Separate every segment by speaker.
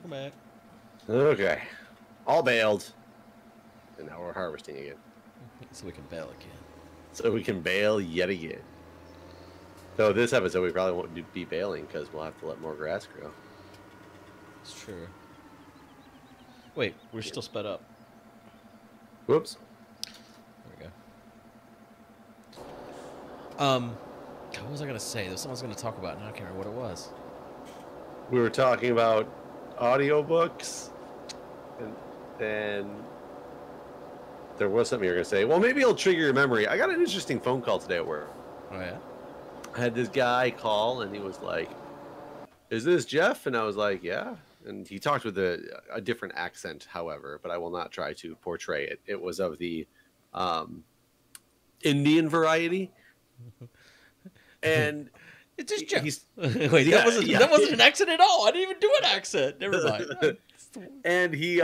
Speaker 1: Welcome back.
Speaker 2: Okay. All baled. And now we're harvesting again.
Speaker 1: So we can bail again.
Speaker 2: So we can bale yet again. So this episode we probably won't be baling because we'll have to let more grass grow.
Speaker 1: It's true. Wait, we're still sped up.
Speaker 2: Whoops.
Speaker 1: There we go. What was I gonna say? There was something I was gonna talk about, and I can't remember what it was.
Speaker 2: We were talking about audiobooks, and then there was something you were gonna say. Well, maybe it'll trigger your memory. I got an interesting phone call today at work.
Speaker 1: Oh yeah.
Speaker 2: I had this guy call, and he was like, "Is this Jeff?" And I was like, "Yeah." And he talked with a different accent, however, but I will not try to portray it. It was of the Indian variety. And
Speaker 1: it's just Jeff.
Speaker 2: Wait,
Speaker 1: that wasn't an accent at all. I didn't even do an accent. Never mind.
Speaker 2: And he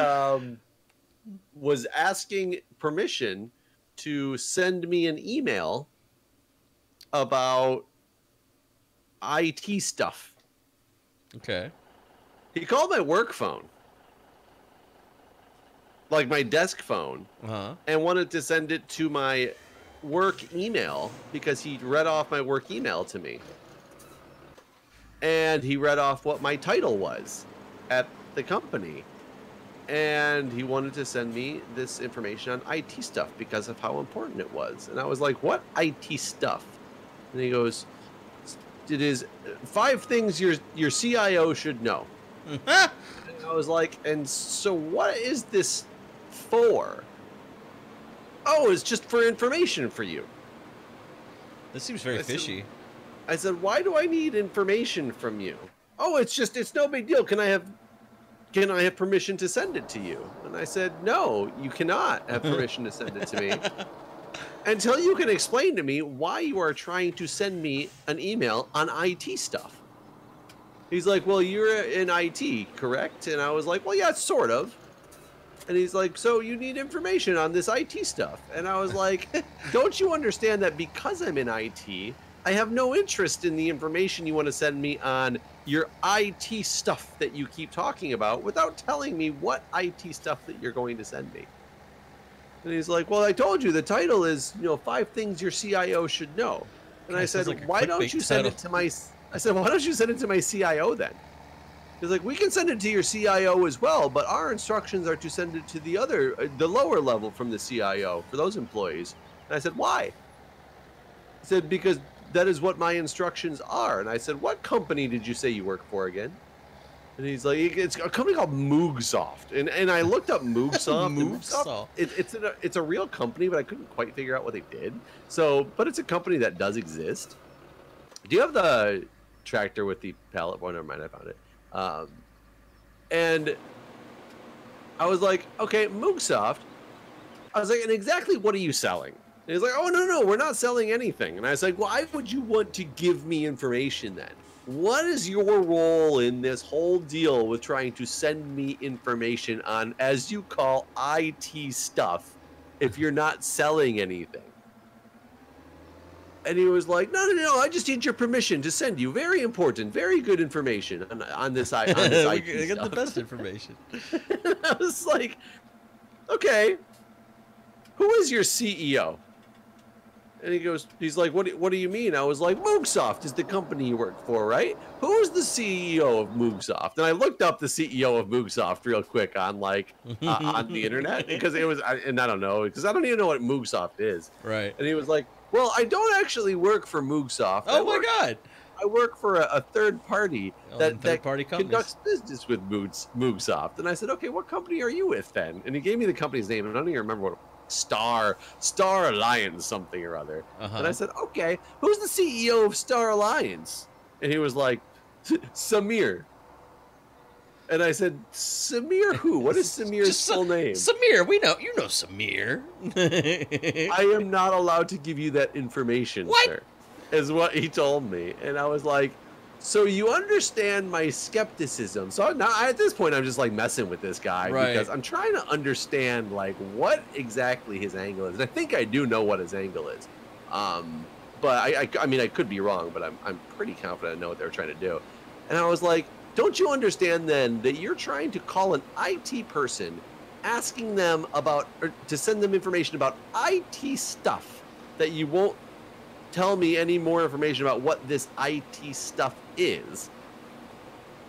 Speaker 2: was asking permission to send me an email about IT stuff.
Speaker 1: Okay.
Speaker 2: He called my work phone, like my desk phone, and wanted to send it to my work email because he read off my work email to me. And he read off what my title was at the company. And he wanted to send me this information on IT stuff because of how important it was. And I was like, what IT stuff? And he goes, it is 5 things your CIO should know. And I was like, and so what is this for? Oh, it's just for information for you.
Speaker 1: This seems very fishy.
Speaker 2: I said, why do I need information from you? Oh, it's no big deal. Can I have permission to send it to you? And I said, no, you cannot have permission to send it to me until you can explain to me why you are trying to send me an email on IT stuff. He's like, well, you're in IT, correct? And I was like, well, yeah, sort of. And he's like, so you need information on this IT stuff. And I was like, don't you understand that because I'm in IT, I have no interest in the information you want to send me on your IT stuff that you keep talking about without telling me what IT stuff that you're going to send me. And he's like, well, I told you the title is, 5 things your CIO should know. And I said, why don't you send it to my... I said, why don't you send it to my CIO then? He's like, we can send it to your CIO as well, but our instructions are to send it to the lower level from the CIO for those employees. And I said, why? He said, because that is what my instructions are. And I said, what company did you say you work for again? And he's like, it's a company called Moogsoft. And I looked up Moogsoft.
Speaker 1: Moogsoft.
Speaker 2: It's a real company, but I couldn't quite figure out what they did. So, but it's a company that does exist. Do you have the tractor with the pallet? Well, never mind, I found it. And I was like, okay, Moogsoft. I was like, and exactly what are you selling? And he's like, oh, no, we're not selling anything. And I was like, why would you want to give me information then? What is your role in this whole deal with trying to send me information on, as you call, IT stuff if you're not selling anything? And he was like, no, I just need your permission to send you very important, very good information on this IT
Speaker 1: We
Speaker 2: stuff.
Speaker 1: got the best information.
Speaker 2: I was like, okay, who is your CEO? And he's like, what do you mean? I was like, Moogsoft is the company you work for, right? Who's the CEO of Moogsoft? And I looked up the CEO of Moogsoft real quick on on the internet because it was, and I don't know, because I don't even know what Moogsoft is.
Speaker 1: Right.
Speaker 2: And he was like, well, I don't actually work for Moogsoft.
Speaker 1: Oh my God.
Speaker 2: I work for a third party that conducts
Speaker 1: companies.
Speaker 2: business with Moogsoft. And I said, okay, what company are you with then? And he gave me the company's name, and I don't even remember what it was. Star Alliance something or other. And I said, okay, who's the CEO of Star Alliance? And he was like, Samir. And I said, Samir who? What is Samir's full name?
Speaker 1: Samir, you know Samir.
Speaker 2: I am not allowed to give you that information, sir, is what he told me. And I was like, so you understand my skepticism. So now at this point, I'm just like messing with this guy because I'm trying to understand like what exactly his angle is. And I think I do know what his angle is. But I mean, I could be wrong, but I'm pretty confident I know what they're trying to do. And I was like, don't you understand then that you're trying to call an IT person, asking them about, or to send them information about IT stuff that you won't tell me any more information about what this IT stuff is?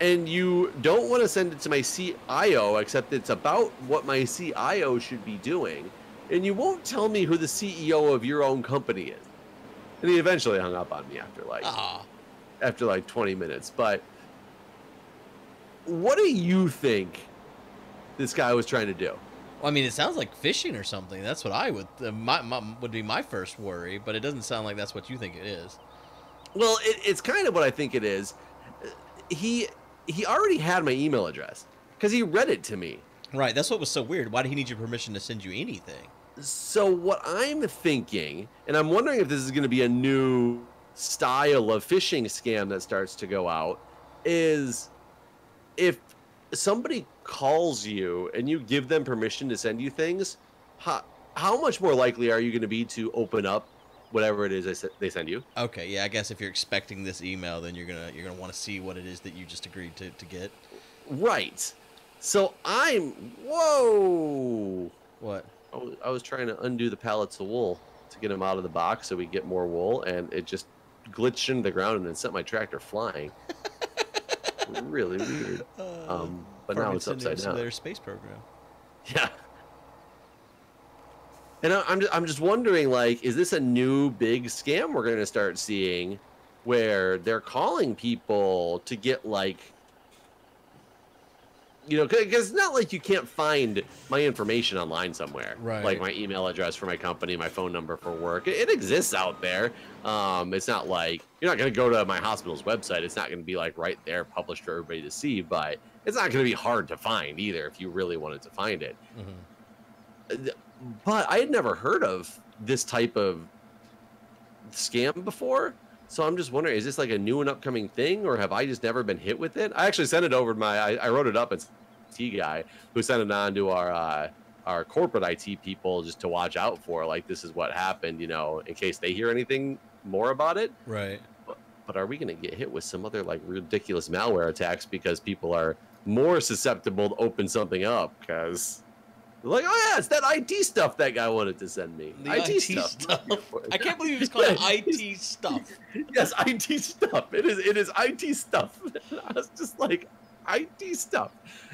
Speaker 2: And you don't want to send it to my CIO, except it's about what my CIO should be doing. And you won't tell me who the CEO of your own company is. And he eventually hung up on me after like 20 minutes. But what do you think this guy was trying to do?
Speaker 1: Well, I mean, it sounds like phishing or something. That's what I would would be my first worry, but it doesn't sound like that's what you think it is.
Speaker 2: Well, it's kind of what I think it is. He already had my email address because he read it to me.
Speaker 1: Right. That's what was so weird. Why did he need your permission to send you anything?
Speaker 2: So what I'm thinking, and I'm wondering if this is going to be a new style of phishing scam that starts to go out, is if somebody calls you and you give them permission to send you things, how much more likely are you going to be to open up whatever it is they send you?
Speaker 1: Okay, yeah, I guess if you're expecting this email, then you're gonna want to see what it is that you just agreed to get.
Speaker 2: Right. So whoa.
Speaker 1: What?
Speaker 2: I was trying to undo the pallets of wool to get them out of the box so we get more wool, and it just glitched into the ground and then sent my tractor flying. Really weird. But now it's upside down.
Speaker 1: Their space program.
Speaker 2: Yeah. And I'm just wondering, like, is this a new big scam we're going to start seeing where they're calling people to get, like, you know, because it's not like you can't find my information online somewhere.
Speaker 1: Right.
Speaker 2: Like my email address for my company, my phone number for work. It exists out there. It's not like you're not going to go to my hospital's website. It's not going to be like right there published for everybody to see, but it's not going to be hard to find either if you really wanted to find it. Mm-hmm. But I had never heard of this type of scam before. So I'm just wondering, is this like a new and upcoming thing, or have I just never been hit with it? I actually sent it over to I wrote it up. It's IT guy who sent it on to our corporate IT people just to watch out for. Like, this is what happened, you know, in case they hear anything more about it.
Speaker 1: Right.
Speaker 2: But are we going to get hit with some other like ridiculous malware attacks because people are more susceptible to open something up because like, oh yeah, it's that IT stuff that guy wanted to send me.
Speaker 1: The IT stuff. I can't believe he was calling it IT stuff.
Speaker 2: Yes, IT stuff. It is IT stuff. I was just like, IT stuff.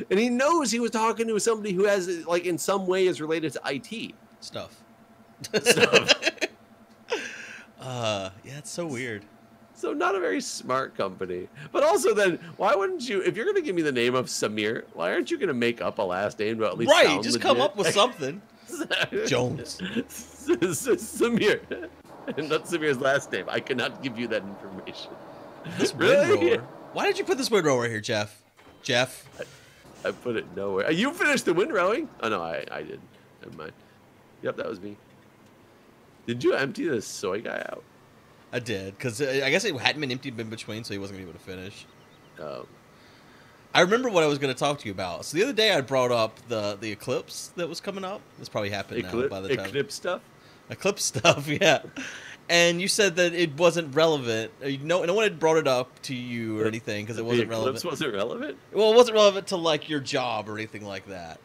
Speaker 2: And he knows he was talking to somebody who has, like, in some way is related to IT.
Speaker 1: Stuff.
Speaker 2: Yeah,
Speaker 1: it's so weird.
Speaker 2: So not a very smart company. But also then, why wouldn't you, if you're going to give me the name of Samir, why aren't you going to make up a last name to at least
Speaker 1: right,
Speaker 2: sound
Speaker 1: just
Speaker 2: legit?
Speaker 1: come up with something. Jones.
Speaker 2: Samir. And that's Samir's last name. I cannot give you that information.
Speaker 1: This
Speaker 2: really?
Speaker 1: windrower. Why did you put this windrower here, Jeff?
Speaker 2: I put it nowhere. You finished the windrowing? Oh, no, I did. Never mind. Yep, that was me. Did you empty the soy guy out?
Speaker 1: I did, because I guess it hadn't been emptied in between, so he wasn't able to finish. I remember what I was going to talk to you about. So the other day I brought up the Eclipse that was coming up. This probably happened now by the time.
Speaker 2: Eclipse stuff?
Speaker 1: Eclipse stuff, yeah. And you said that it wasn't relevant. No one had brought it up to you or anything because it wasn't relevant.
Speaker 2: Eclipse wasn't relevant?
Speaker 1: Well, it wasn't relevant to, like, your job or anything like that.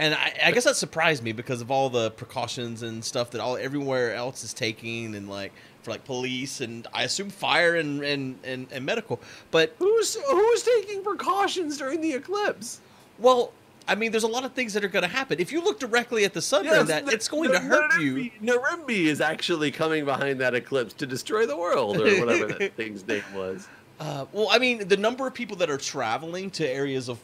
Speaker 1: And I guess that surprised me because of all the precautions and stuff that everywhere else is taking, and like for like police and I assume fire and medical. But
Speaker 2: who's taking precautions during the eclipse?
Speaker 1: Well, I mean, there's a lot of things that are going to happen. If you look directly at the sun during that, it's going to hurt you.
Speaker 2: Narimbi is actually coming behind that eclipse to destroy the world, or whatever that thing's name was.
Speaker 1: Well, I mean, the number of people that are traveling to areas of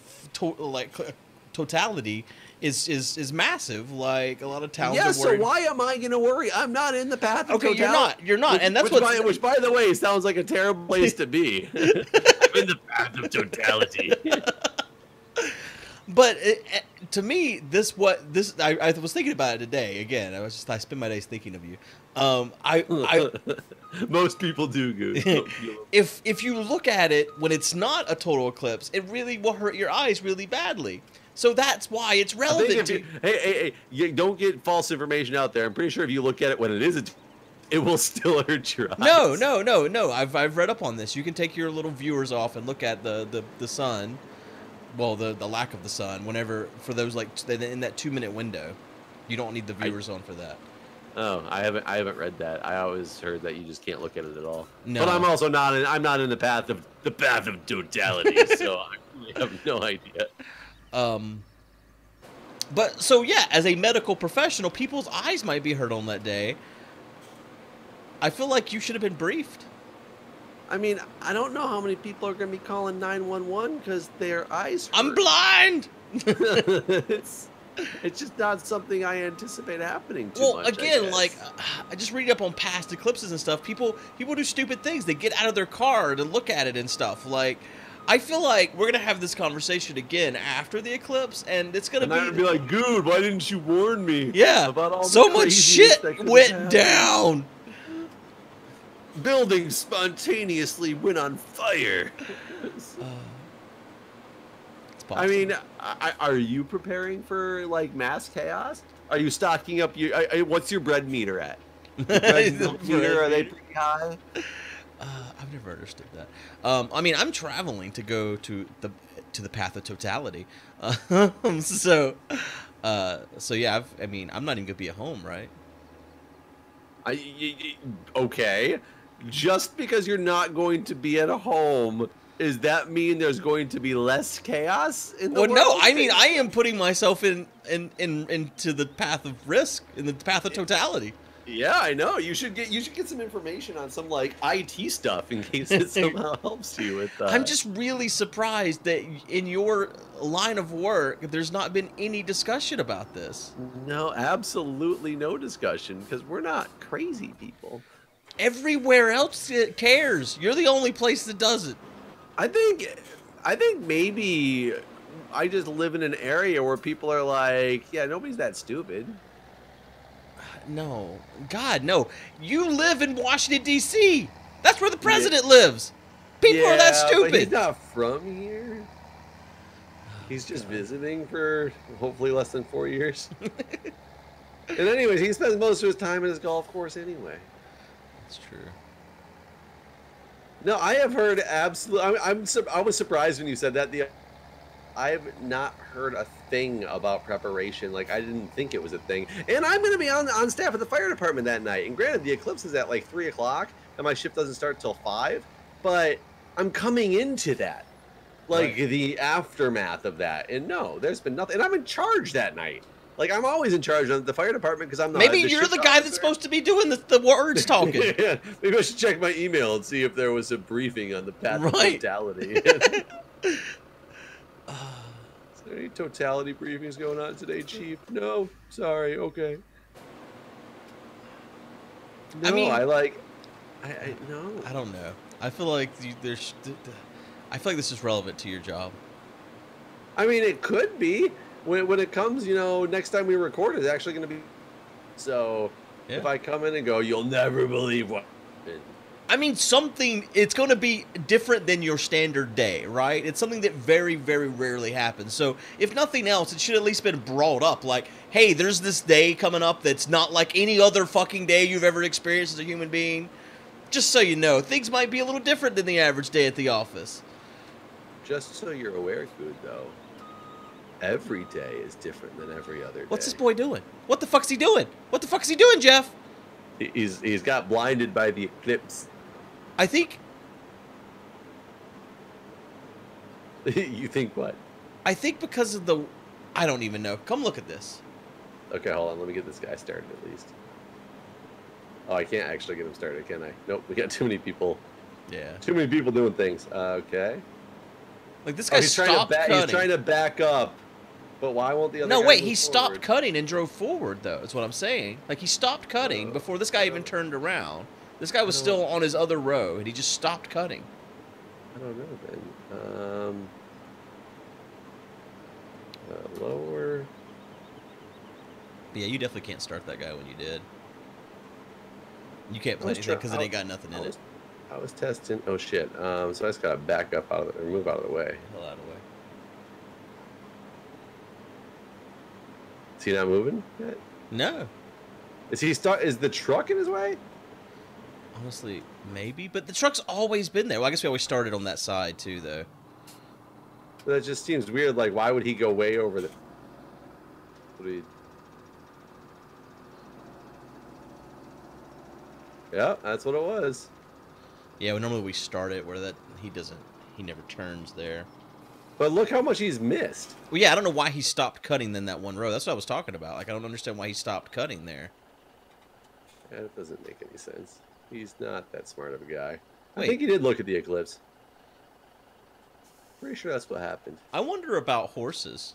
Speaker 1: totality is massive. Like a lot of towns.
Speaker 2: Yeah,
Speaker 1: are
Speaker 2: so why am I going to worry? I'm not in the path of totality.
Speaker 1: You're not, and that's
Speaker 2: which, by the way, sounds like a terrible place to be. I'm in the path of totality.
Speaker 1: But to me, I was thinking about it today. Again, I spend my days thinking of you.
Speaker 2: Most people do, Guude.
Speaker 1: If you look at it when it's not a total eclipse, it really will hurt your eyes really badly. So that's why it's relevant.
Speaker 2: Hey, you don't get false information out there. I'm pretty sure if you look at it when it is a It will still hurt your eyes.
Speaker 1: No. I've read up on this. You can take your little viewers off and look at the sun. Well, the lack of the sun. Whenever for those like in that 2-minute window, you don't need the viewers on for that.
Speaker 2: Oh, I haven't read that. I always heard that you just can't look at it at all.
Speaker 1: No.
Speaker 2: But I'm also not in the path of totality, so I really have no idea.
Speaker 1: But so yeah, as a medical professional, people's eyes might be hurt on that day. I feel like you should have been briefed.
Speaker 2: I mean, I don't know how many people are going to be calling 911 because their eyes hurt.
Speaker 1: I'm blind.
Speaker 2: It's just not something I anticipate happening too much.
Speaker 1: Well, again, like I just read up on past eclipses and stuff. People do stupid things. They get out of their car to look at it and stuff. Like, I feel like we're gonna have this conversation again after the eclipse, and it's gonna
Speaker 2: be like, "Guude, why didn't you warn me?"
Speaker 1: Yeah,
Speaker 2: about all
Speaker 1: so much shit went down.
Speaker 2: Buildings spontaneously went on fire. I mean, are you preparing for like mass chaos? Are you stocking up your? What's your bread meter at? Meter, are they pretty high?
Speaker 1: I've never understood that. I mean, I'm traveling to go to the path of totality. So yeah. I mean, I'm not even gonna be at home, right?
Speaker 2: Okay. Just because you're not going to be at home. Does that mean there's going to be less chaos in the world?
Speaker 1: No, I mean I am putting myself into the path of risk, in the path of totality.
Speaker 2: Yeah, I know. You should get some information on some like IT stuff in case it somehow helps you with that.
Speaker 1: I'm just really surprised that in your line of work there's not been any discussion about this.
Speaker 2: No, absolutely no discussion because we're not crazy people.
Speaker 1: Everywhere else it cares. You're the only place that does it.
Speaker 2: I think maybe I just live in an area where people are like, yeah, nobody's that stupid.
Speaker 1: No. God, no. You live in Washington, D.C. That's where the president lives. People are that stupid.
Speaker 2: But he's not from here. He's just visiting for hopefully less than 4 years. And anyways, he spends most of his time in his golf course anyway.
Speaker 1: That's true.
Speaker 2: No, I have heard absolutely. I was surprised when you said that. I have not heard a thing about preparation. Like, I didn't think it was a thing. And I'm going to be on staff at the fire department that night. And granted, the eclipse is at like 3 o'clock, and my shift doesn't start till 5. But I'm coming into that, like the aftermath of that. And no, there's been nothing. And I'm in charge that night. Like, I'm always in charge of the fire department because I'm not.
Speaker 1: Maybe you're the guy that's supposed to be doing the words talking.
Speaker 2: Yeah, maybe I should check my email and see if there was a briefing on the path of totality. Is there any totality briefings going on today, Chief? No, sorry. Okay. No, I mean, I no.
Speaker 1: I don't know. I feel like I feel like this is relevant to your job.
Speaker 2: I mean, it could be. When it comes, next time we record, it's actually going to be. So if I come in and go, you'll never believe what happened.
Speaker 1: I mean, it's going to be different than your standard day, right? It's something that very, very rarely happens. So if nothing else, it should at least been brought up. Like, hey, there's this day coming up that's not like any other fucking day you've ever experienced as a human being. Just so you know, things might be a little different than the average day at the office.
Speaker 2: Just so you're aware, Guude, though. Every day is different than every other day.
Speaker 1: What's this boy doing? What the fuck's he doing? What the fuck's he doing, Jeff?
Speaker 2: He's got blinded by the eclipse.
Speaker 1: I think.
Speaker 2: You think what?
Speaker 1: I think because of the. I don't even know. Come look at this.
Speaker 2: Okay, hold on. Let me get this guy started at least. Oh, I can't actually get him started, can I? Nope, we got too many people.
Speaker 1: Yeah.
Speaker 2: Too many people doing things. Okay.
Speaker 1: Like this guy stopped cutting.
Speaker 2: He's trying to back up. But why won't the other guy
Speaker 1: No, wait,
Speaker 2: move
Speaker 1: he stopped cutting and drove forward, though, is what I'm saying. Like, he stopped cutting before this guy even turned around. This guy was still on his other row, and he just stopped cutting.
Speaker 2: I don't know, then. Lower.
Speaker 1: But yeah, you definitely can't start that guy when you did. You can't play anything because it ain't got nothing in it.
Speaker 2: I was testing. Oh, shit. So I just got to back up out of it, or move out of the way.
Speaker 1: Hell out of the way.
Speaker 2: Is he not moving yet?
Speaker 1: No.
Speaker 2: Is the truck in his way?
Speaker 1: Honestly, maybe. But the truck's always been there. Well, I guess we always started on that side, too, though.
Speaker 2: That just seems weird. Like, why would he go way over the... Yeah, that's what it was.
Speaker 1: Yeah, well, normally we start it where he never turns there.
Speaker 2: But look how much he's missed.
Speaker 1: Well, yeah, I don't know why he stopped cutting in that one row. That's what I was talking about. Like, I don't understand why he stopped cutting there.
Speaker 2: Yeah, that doesn't make any sense. He's not that smart of a guy.
Speaker 1: Wait.
Speaker 2: I think he did look at the Eclipse. Pretty sure that's what happened.
Speaker 1: I wonder about horses.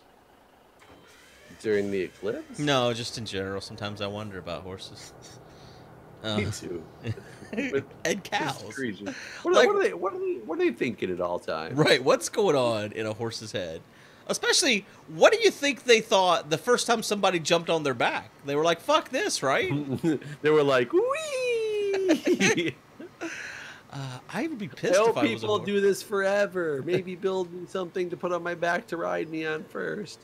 Speaker 2: During the Eclipse?
Speaker 1: No, just in general. Sometimes I wonder about horses.
Speaker 2: Me too.
Speaker 1: And cows.
Speaker 2: What are they thinking at all times?
Speaker 1: Right, what's going on in a horse's head? Especially, what do you think they thought the first time somebody jumped on their back? They were like, fuck this, right?
Speaker 2: They were like, wee!
Speaker 1: I would be pissed if I was a horse.
Speaker 2: People do this forever. Maybe build me something to put on my back to ride me on first.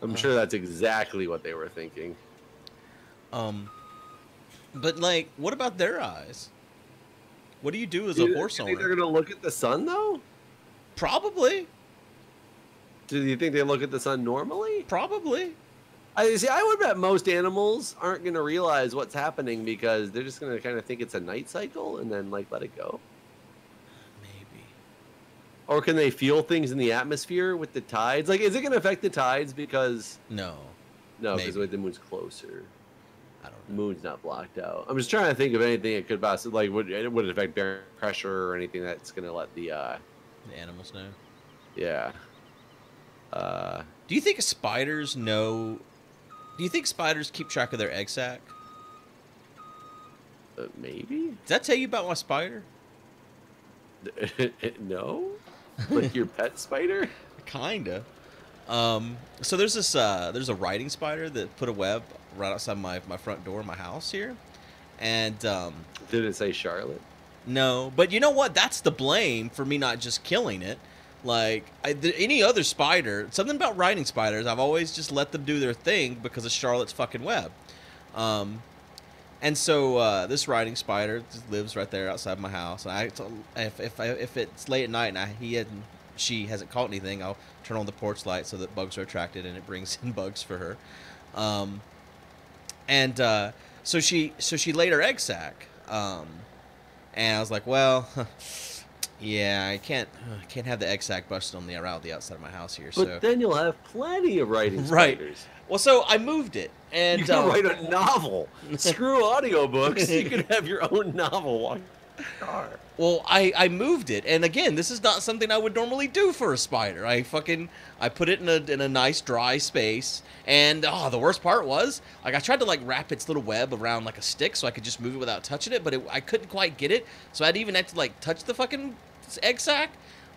Speaker 2: I'm sure that's exactly what they were thinking.
Speaker 1: But, like, what about their eyes? What do you do as a horse owner?
Speaker 2: Do you think they're going to look at the sun, though?
Speaker 1: Probably.
Speaker 2: Do you think they look at the sun normally?
Speaker 1: Probably.
Speaker 2: I would bet most animals aren't going to realize what's happening because they're just going to kind of think it's a night cycle and then, like, let it go.
Speaker 1: Maybe.
Speaker 2: Or can they feel things in the atmosphere with the tides? Like, is it going to affect the tides because...
Speaker 1: No.
Speaker 2: No, because the moon's closer.
Speaker 1: I don't know.
Speaker 2: The moon's not blocked out. I'm just trying to think of anything it could possibly... Like, would it affect bearing pressure or anything that's going to let the
Speaker 1: animals know?
Speaker 2: Yeah.
Speaker 1: Do you think spiders know... Do you think spiders keep track of their egg sac?
Speaker 2: Maybe.
Speaker 1: Did that tell you about my spider?
Speaker 2: No? Like your pet spider?
Speaker 1: Kinda. So there's this there's a riding spider that put a web right outside my front door of my house here. And
Speaker 2: did it say Charlotte?
Speaker 1: No, but you know what? That's the blame for me not just killing it. Like, any other spider, something about riding spiders, I've always just let them do their thing because of Charlotte's fucking web. And so this riding spider just lives right there outside my house. And if it's late at night and she hasn't caught anything, I'll turn on the porch light so that bugs are attracted and it brings in bugs for her. So she laid her egg sac. And I was like, well... Yeah, I can't have the egg sac busted on around the outside of my house here.
Speaker 2: But then you'll have plenty of writing spiders.
Speaker 1: Right. Well, so I moved it, and
Speaker 2: you can write a novel. Screw audiobooks. You can have your own novel while you're in the car.
Speaker 1: Well, I moved it, and again, this is not something I would normally do for a spider. I put it in a nice dry space, and the worst part was, like, I tried to like wrap its little web around like a stick so I could just move it without touching it, but I couldn't quite get it, so I'd even have to like touch the fucking egg sac.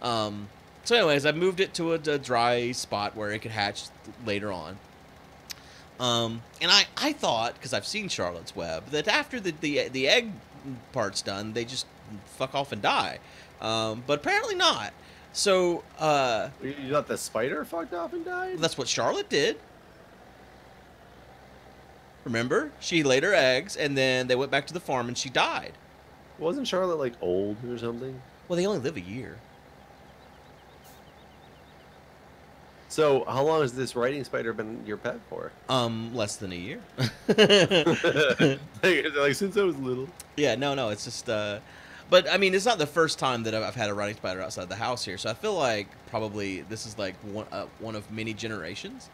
Speaker 1: So anyways, I moved it to a dry spot where it could hatch later on. And I thought, because I've seen Charlotte's web, that after the egg part's done, they just fuck off and die. But apparently not. So
Speaker 2: you thought the spider fucked off and died?
Speaker 1: That's what Charlotte did. Remember? She laid her eggs, and then they went back to the farm, and she died.
Speaker 2: Wasn't Charlotte like old or something?
Speaker 1: Well, they only live a year.
Speaker 2: So, how long has this writing spider been your pet for?
Speaker 1: Less than a year.
Speaker 2: like since I was little.
Speaker 1: Yeah, no, it's just, but I mean, it's not the first time that I've had a writing spider outside the house here, so I feel like probably this is like one of many generations,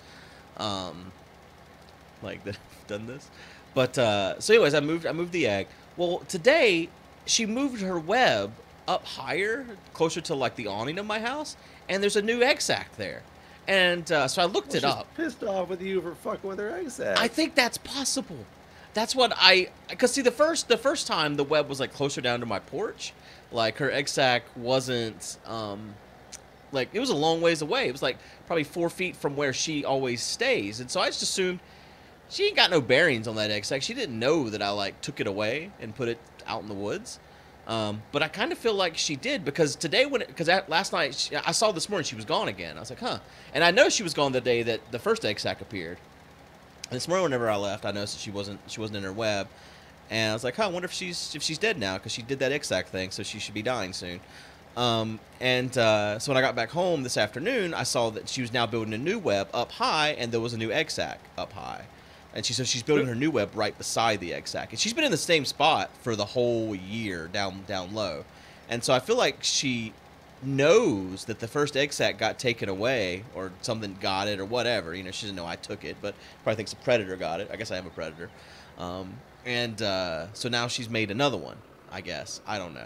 Speaker 1: like that have done this. But so, anyways, I moved the egg. Well, today she moved her web up higher, closer to like the awning of my house, and there's a new egg sac there. And so I looked it up.
Speaker 2: Pissed off with you for fucking with her egg sac.
Speaker 1: I think that's possible. That's what because see, the first time the web was like closer down to my porch, like her egg sac wasn't like, it was a long ways away. It was like probably 4 feet from where she always stays, and so I just assumed she ain't got no bearings on that egg sac. She didn't know that I like took it away and put it out in the woods. But I kind of feel like she did, because last night I saw this morning she was gone again. I was like, huh. And I know she was gone the day that the first egg sac appeared. And this morning, whenever I left, I noticed that she wasn't in her web. And I was like, huh, I wonder if she's dead now, because she did that exact thing, so she should be dying soon. So when I got back home this afternoon, I saw that she was now building a new web up high, and there was a new egg sac up high. And she said she's building her new web right beside the egg sac. And she's been in the same spot for the whole year, down low. And so I feel like she knows that the first egg sac got taken away, or something got it, or whatever. You know, she doesn't know I took it, but probably thinks a predator got it. I guess I am a predator. So now she's made another one, I guess. I don't know.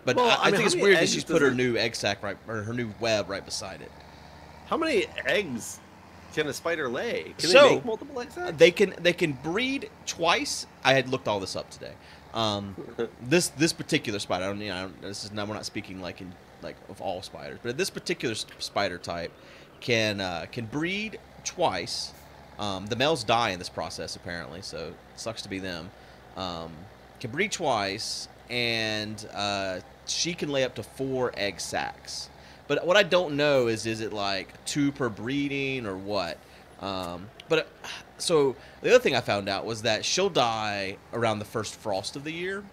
Speaker 1: But well, I think it's weird that she's put her new egg sac or her new web right beside it. How many eggs can a spider lay? Can they make multiple egg sacs? They can breed twice. I had looked all this up today. This particular spider, we're not speaking like of all spiders, but this particular spider type can breed twice. The males die in this process apparently, so it sucks to be them. Can breed twice, and she can lay up to 4 egg sacs. But what I don't know is it like 2 per breeding or what? So the other thing I found out was that she'll die around the first frost of the year,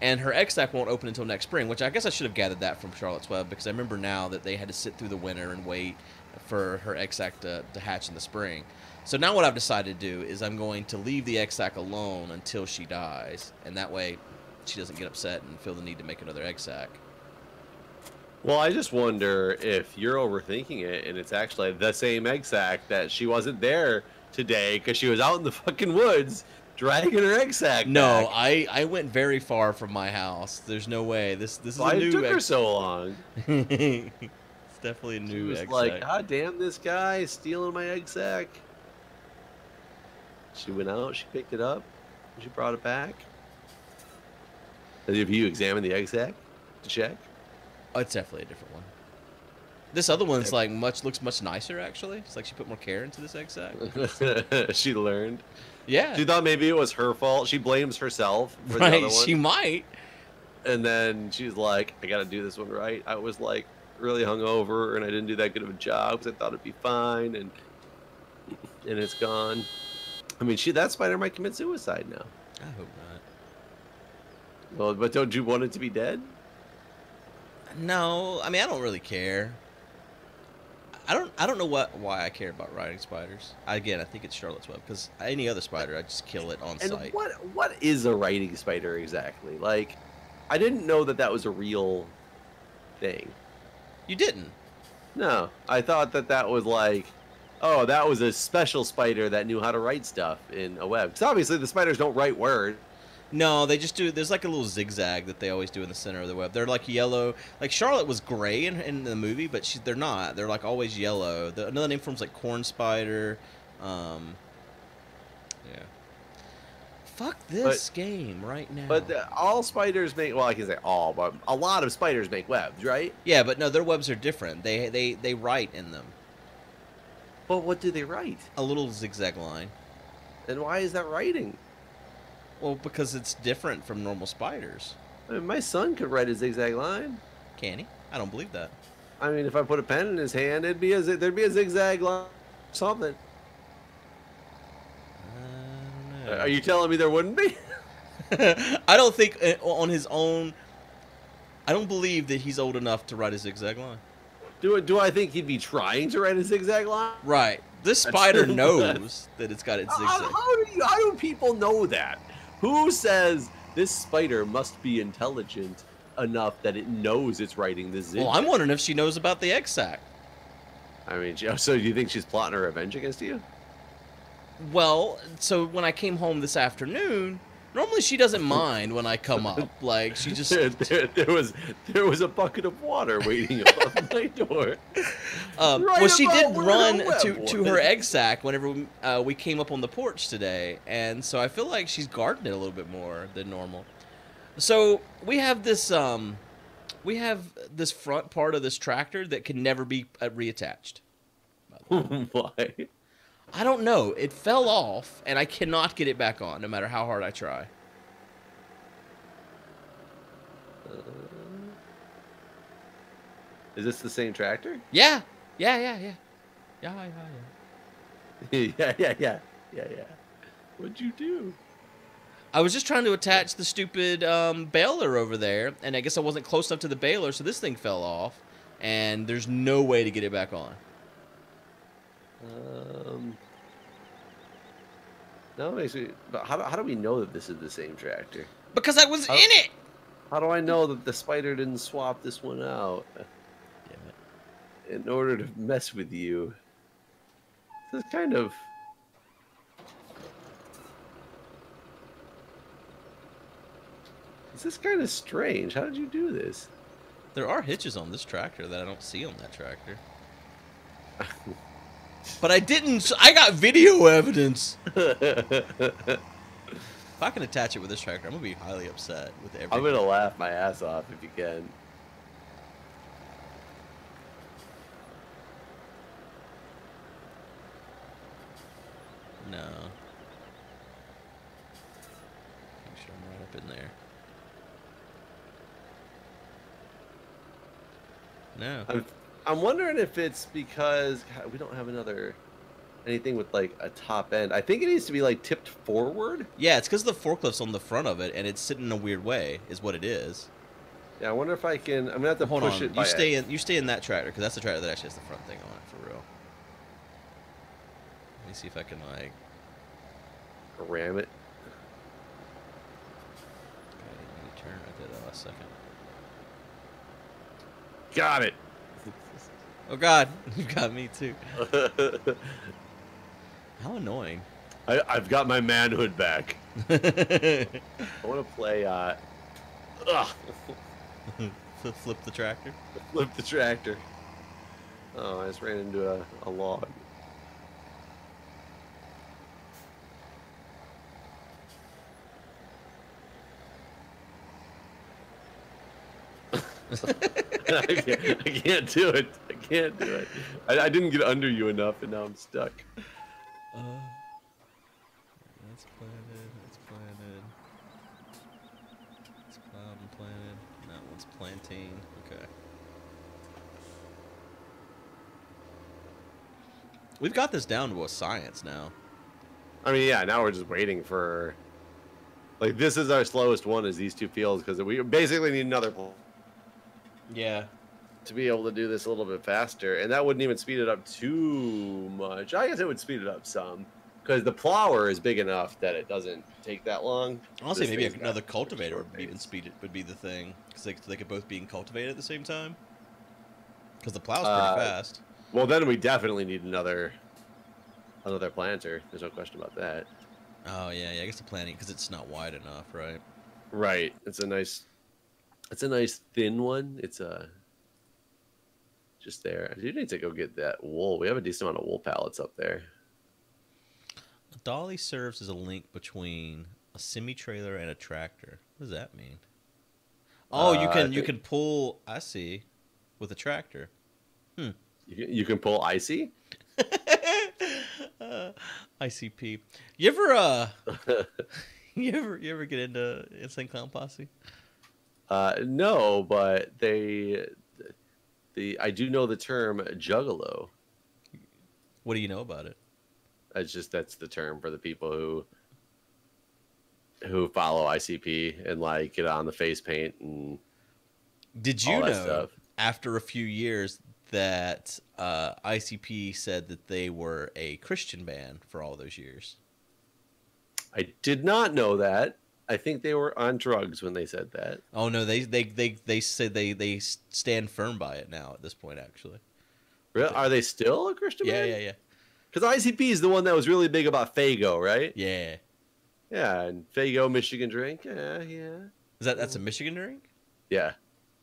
Speaker 1: and her egg sac won't open until next spring, which I guess I should have gathered that from Charlotte's Web, because I remember now that they had to sit through the winter and wait for her egg sac to hatch in the spring. So now what I've decided to do is I'm going to leave the egg sac alone until she dies, and that way she doesn't get upset and feel the need to make another egg sac.
Speaker 2: Well, I just wonder if you're overthinking it, and it's actually the same egg sac that she wasn't there today because she was out in the fucking woods dragging her egg sac.
Speaker 1: No,
Speaker 2: back.
Speaker 1: I went very far from my house. There's no way. This is a new.
Speaker 2: Why took her so long?
Speaker 1: It's definitely a new egg sac.
Speaker 2: She was like, God damn, this guy is stealing my egg sac. She went out, she picked it up, and she brought it back. Have you examined the egg sac to check?
Speaker 1: Oh, it's definitely a different one. This other one's like looks much nicer actually. It's like she put more care into this egg sac.
Speaker 2: She learned.
Speaker 1: Yeah.
Speaker 2: She thought maybe it was her fault. She blames herself for the other one.
Speaker 1: She might.
Speaker 2: And then she's like, I got to do this one right. I was like really hungover and I didn't do that good of a job because I thought it'd be fine, and it's gone. I mean, that spider might commit suicide now.
Speaker 1: I hope not.
Speaker 2: Well, but don't you want it to be dead?
Speaker 1: No, I mean, I don't really care. I don't know why I care about riding spiders. Again, I think it's Charlotte's Web, because any other spider, I just kill it on site.
Speaker 2: And what is a riding spider exactly? Like, I didn't know that was a real thing.
Speaker 1: You didn't?
Speaker 2: No, I thought that was like, oh, that was a special spider that knew how to write stuff in a web. Because obviously the spiders don't write words.
Speaker 1: No, they just do. There's like a little zigzag that they always do in the center of the web. They're like yellow. Like Charlotte was gray in the movie, but they're not. They're like always yellow. Another name for them's like corn spider. Yeah. Fuck this game right now.
Speaker 2: But all spiders make, well, I can say all, but a lot of spiders make webs, right?
Speaker 1: Yeah, but no, their webs are different. They write in them.
Speaker 2: But what do they write?
Speaker 1: A little zigzag line.
Speaker 2: And why is that writing?
Speaker 1: Well, because it's different from normal spiders.
Speaker 2: I mean, my son could write a zigzag line.
Speaker 1: Can he? I don't believe that.
Speaker 2: I mean, if I put a pen in his hand, there'd be a zigzag line, something.
Speaker 1: I don't know.
Speaker 2: Are you telling me there wouldn't be?
Speaker 1: I don't think on his own. I don't believe that he's old enough to write a zigzag line.
Speaker 2: Do I think he'd be trying to write a zigzag line?
Speaker 1: Right. This spider knows that it's got its zigzag.
Speaker 2: How do people know that? Who says this spider must be intelligent enough that it knows it's writing this zigzag?
Speaker 1: Well, I'm wondering if she knows about the egg sac.
Speaker 2: I mean, so do you think she's plotting her revenge against you?
Speaker 1: Well, so when I came home this afternoon, normally she doesn't mind when I come up. Like, she just...
Speaker 2: There was a bucket of water waiting above my door.
Speaker 1: Well, she did run to her egg sac whenever we came up on the porch today. And so I feel like she's guarding it a little bit more than normal. So we have this front part of this tractor that can never be reattached.
Speaker 2: Why?
Speaker 1: I don't know. It fell off, and I cannot get it back on, no matter how hard I try.
Speaker 2: Is this the same tractor?
Speaker 1: Yeah.
Speaker 2: Yeah. What'd you do?
Speaker 1: I was just trying to attach the stupid baler over there, and I guess I wasn't close enough to the baler, so this thing fell off, and there's no way to get it back on.
Speaker 2: No, actually, but how do we know that this is the same tractor?
Speaker 1: Because I was in it!
Speaker 2: How do I know that the spider didn't swap this one out?
Speaker 1: Damn it.
Speaker 2: In order to mess with you. This is kind of... This is kind of strange. How did you do this?
Speaker 1: There are hitches on this tractor that I don't see on that tractor. But I didn't... I got video evidence! If I can attach it with this tractor, I'm going to be highly upset with everything.
Speaker 2: I'm going to laugh my ass off if you can.
Speaker 1: No. Make sure I'm right up in there. No.
Speaker 2: I'm wondering if it's because God, we don't have anything with like a top end. I think it needs to be like tipped forward.
Speaker 1: Yeah, it's because the forklift's on the front of it and it's sitting in a weird way, is what it is.
Speaker 2: Yeah, I wonder if I can. I'm gonna have to push it.
Speaker 1: You stay in that tractor because that's the tractor that actually has the front thing on it for real. Let me see if I can like
Speaker 2: ram it.
Speaker 1: Okay, I need to turn right there that last second.
Speaker 2: Got it.
Speaker 1: Oh God, you got me too. How annoying.
Speaker 2: I've got my manhood back. I want to play.
Speaker 1: Flip the tractor.
Speaker 2: Flip the tractor. Oh, I just ran into a log. I can't do it. I can't do it. I didn't get under you enough, and now I'm stuck.
Speaker 1: That's planted. That's planted. It's cloud and planted. That one's planting. Okay. We've got this down to a science now.
Speaker 2: I mean, yeah. Now we're just waiting for. Like, this is our slowest one, is these two fields, because we basically need another.
Speaker 1: Yeah.
Speaker 2: To be able to do this a little bit faster, and that wouldn't even speed it up too much. I guess it would speed it up some, because the plower is big enough that it doesn't take that long.
Speaker 1: Honestly, maybe another cultivator would even speed it would be the thing, because they could both be cultivated at the same time. Because the plow's pretty fast.
Speaker 2: Well, then we definitely need another planter. There's no question about that.
Speaker 1: Oh yeah, I guess the planting because it's not wide enough, right?
Speaker 2: Right. It's a nice thin one. It's just there. I do need to go get that wool. We have a decent amount of wool pallets up there.
Speaker 1: A dolly serves as a link between a semi-trailer and a tractor. What does that mean? Oh, you can pull. I see, with a tractor.
Speaker 2: You can pull icy.
Speaker 1: ICP. You ever you ever get into Insane Clown Posse?
Speaker 2: No, but I do know the term juggalo.
Speaker 1: What do you know about it?
Speaker 2: That's the term for the people who follow ICP and like get on the face paint and
Speaker 1: did you
Speaker 2: all that
Speaker 1: know
Speaker 2: stuff.
Speaker 1: After a few years that ICP said that they were a Christian band for all those years?
Speaker 2: I did not know that. I think they were on drugs when they said that.
Speaker 1: Oh no, they said they stand firm by it now at this point. Actually,
Speaker 2: really? Are they still a Christian band?
Speaker 1: Yeah.
Speaker 2: Because ICP is the one that was really big about Faygo, right?
Speaker 1: Yeah.
Speaker 2: Yeah, and Faygo Michigan drink. Yeah.
Speaker 1: That's a Michigan drink?
Speaker 2: Yeah.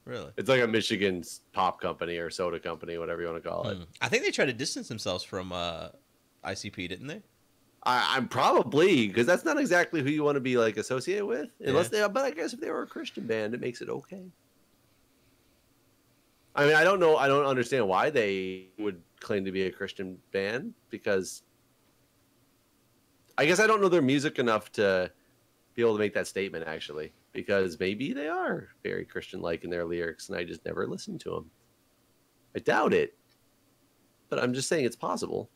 Speaker 1: Really?
Speaker 2: It's like a Michigan pop company or soda company, whatever you want to call it.
Speaker 1: I think they tried to distance themselves from ICP, didn't they?
Speaker 2: I'm probably, because that's not exactly who you want to be like associated with, unless but I guess if they were a Christian band, it makes it okay. I mean, I don't know. I don't understand why they would claim to be a Christian band, because I guess I don't know their music enough to be able to make that statement, actually, because maybe they are very Christian-like in their lyrics, and I just never listened to them. I doubt it, but I'm just saying it's possible.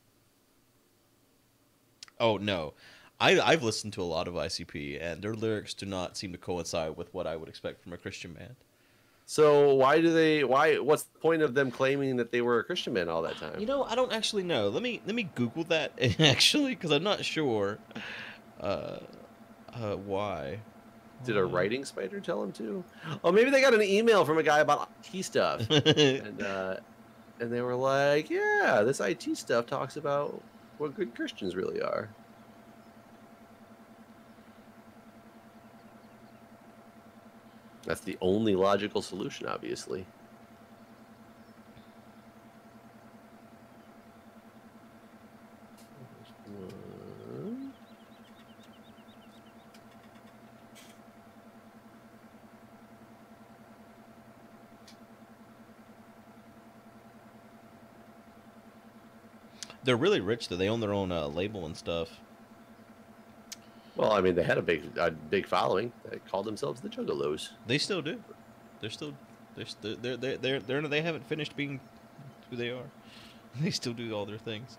Speaker 1: Oh, no. I've listened to a lot of ICP, and their lyrics do not seem to coincide with what I would expect from a Christian band.
Speaker 2: So what's the point of them claiming that they were a Christian band all that time?
Speaker 1: You know, I don't actually know. Let me Google that actually, because I'm not sure why.
Speaker 2: Did a writing spider tell them to? Oh, maybe they got an email from a guy about IT stuff, and they were like, "Yeah, this IT stuff talks about what good Christians really are." That's the only logical solution, obviously.
Speaker 1: They're really rich, though. They own their own label and stuff.
Speaker 2: Well, I mean, they had a big following. They called themselves the Juggalos.
Speaker 1: They still do. They haven't finished being who they are. They still do all their things.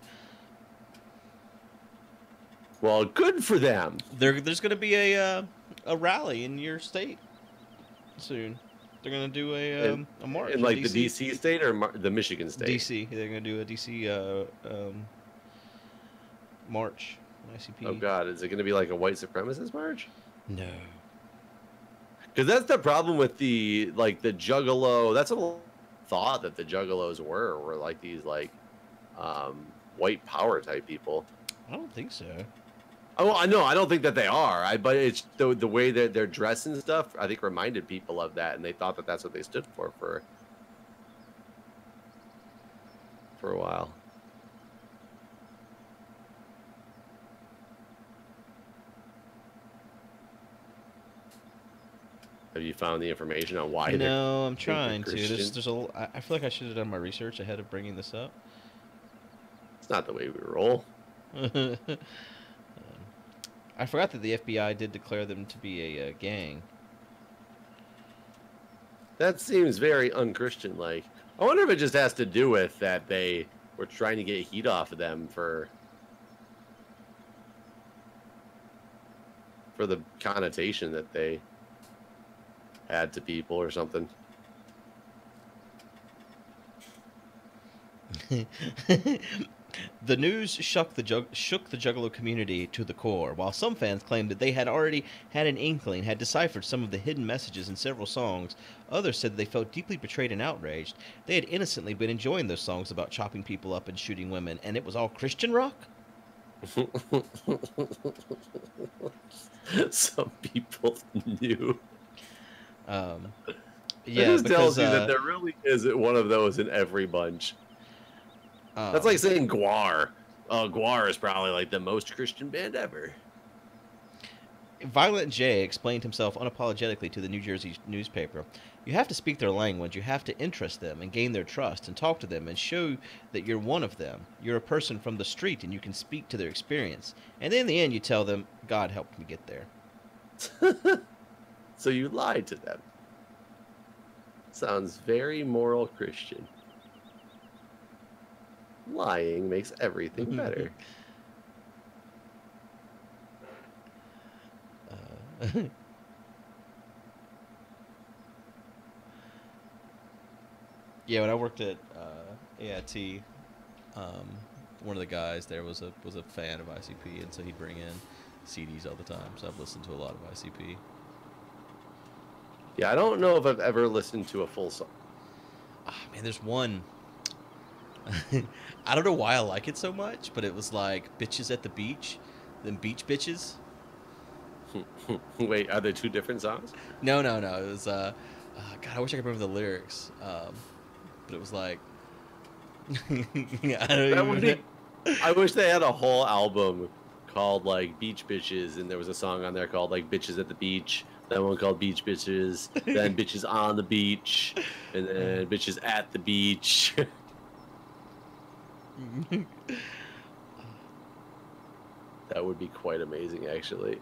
Speaker 2: Well, good for them.
Speaker 1: There's going to be a rally in your state soon. They're going to do a march
Speaker 2: in like
Speaker 1: DC.
Speaker 2: the DC state or the Michigan state.
Speaker 1: DC. They're going to do a DC march. ICP.
Speaker 2: Oh God, is it going to be like a white supremacist march?
Speaker 1: No.
Speaker 2: Because that's the problem with the Juggalo. That's a thought that the Juggalos were like these white power type people.
Speaker 1: I don't think so.
Speaker 2: Oh, I know. I don't think that they are. But it's the way that they're dressed and stuff. I think reminded people of that, and they thought that that's what they stood for a while. Have you found the information on why?
Speaker 1: No, I'm trying to. There's I feel like I should have done my research ahead of bringing this up.
Speaker 2: It's not the way we roll.
Speaker 1: I forgot that the FBI did declare them to be a gang.
Speaker 2: That seems very unchristian-like. I wonder if it just has to do with that they were trying to get heat off of them for the connotation that they had to people or something.
Speaker 1: The news shook the Juggalo community to the core, while some fans claimed that they had already had an inkling, had deciphered some of the hidden messages in several songs. Others said they felt deeply betrayed and outraged. They had innocently been enjoying those songs about chopping people up and shooting women, and it was all Christian rock?
Speaker 2: Some people knew.
Speaker 1: Yeah,
Speaker 2: it just tells you that there really isn't one of those in every bunch. That's like saying Guar. Guar is probably like the most Christian band ever.
Speaker 1: Violent J explained himself unapologetically to the New Jersey newspaper. You have to speak their language, you have to interest them and gain their trust and talk to them and show that you're one of them. You're a person from the street and you can speak to their experience. And then in the end you tell them, God helped me get there.
Speaker 2: So you lied to them. Sounds very moral Christian. Lying makes everything better.
Speaker 1: Yeah, when I worked at AIT, one of the guys there was a fan of ICP, and so he'd bring in CDs all the time. So I've listened to a lot of ICP.
Speaker 2: Yeah, I don't know if I've ever listened to a full song.
Speaker 1: Man, there's one. I don't know why I like it so much, but it was like Bitches at the Beach, then Beach Bitches.
Speaker 2: Wait, are there two different songs?
Speaker 1: No. It was, God, I wish I could remember the lyrics. But it was like,
Speaker 2: I wish they had a whole album called like Beach Bitches, and there was a song on there called like Bitches at the Beach. That one called Beach Bitches, then Bitches on the Beach, and then Bitches at the Beach. That would be quite amazing, actually.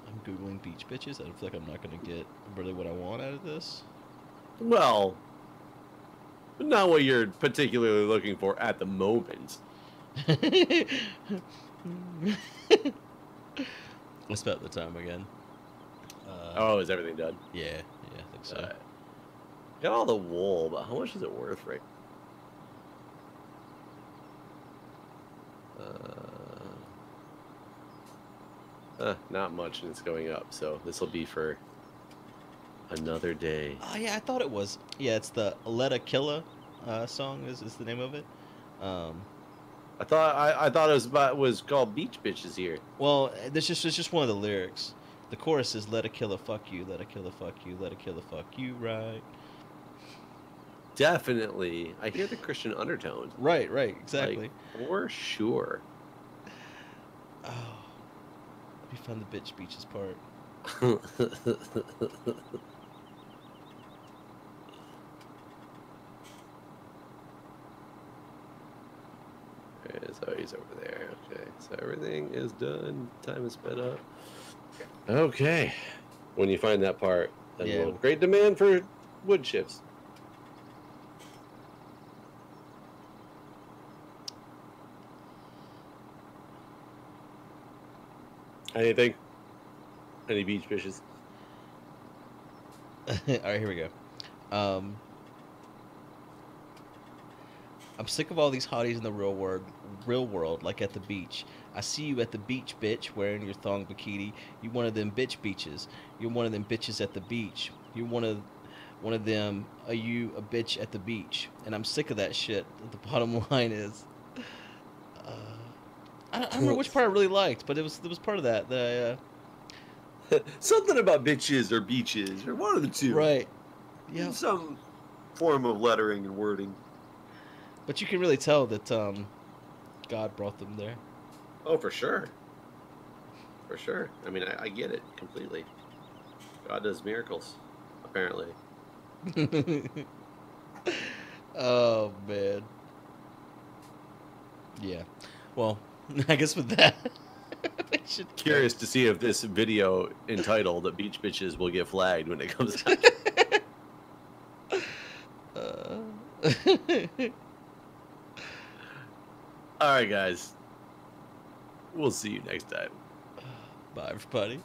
Speaker 1: I'm Googling Beach Bitches. I feel like I'm not going to get really what I want out of this.
Speaker 2: Well, not what you're particularly looking for at the moment.
Speaker 1: Let's bet the time again.
Speaker 2: Oh, is everything done?
Speaker 1: Yeah, I think so.
Speaker 2: Got all the wool, but how much is it worth right not much, and it's going up, so this will be for another day.
Speaker 1: Oh, yeah, I thought it was. Yeah, it's the Let a Killa song is the name of it.
Speaker 2: I thought it was called Beach Bitches here.
Speaker 1: Well, it's just one of the lyrics. The chorus is "Let a killer fuck you, let a killer fuck you, let a killer fuck you," right?
Speaker 2: Definitely, I hear the Christian undertone.
Speaker 1: Right, exactly.
Speaker 2: Like, for sure.
Speaker 1: Oh, let me find the bitch beaches part.
Speaker 2: So he's over there. Okay, so everything is done. Time is sped up. Okay, when you find that part, then we'll have great demand for wood chips. Anything? Any beach fishes?
Speaker 1: All right, here we go. I'm sick of all these hotties in the real world, like at the beach. I see you at the beach, bitch, wearing your thong bikini. You one of them bitch beaches. You're one of them bitches at the beach. You're one of them. Are you a bitch at the beach? And I'm sick of that shit. The bottom line is, I don't remember which part I really liked, but it was part of that.
Speaker 2: Something about bitches or beaches or one of the two.
Speaker 1: Right. Yeah.
Speaker 2: Some form of lettering and wording.
Speaker 1: But you can really tell that God brought them there.
Speaker 2: Oh, for sure. For sure. I mean, I get it completely. God does miracles, apparently.
Speaker 1: Oh, man. Yeah. Well, I guess with that, we should...
Speaker 2: Curious to see if this video entitled Beach Bitches will get flagged when it comes out. All right, guys. We'll see you next time.
Speaker 1: Bye, everybody.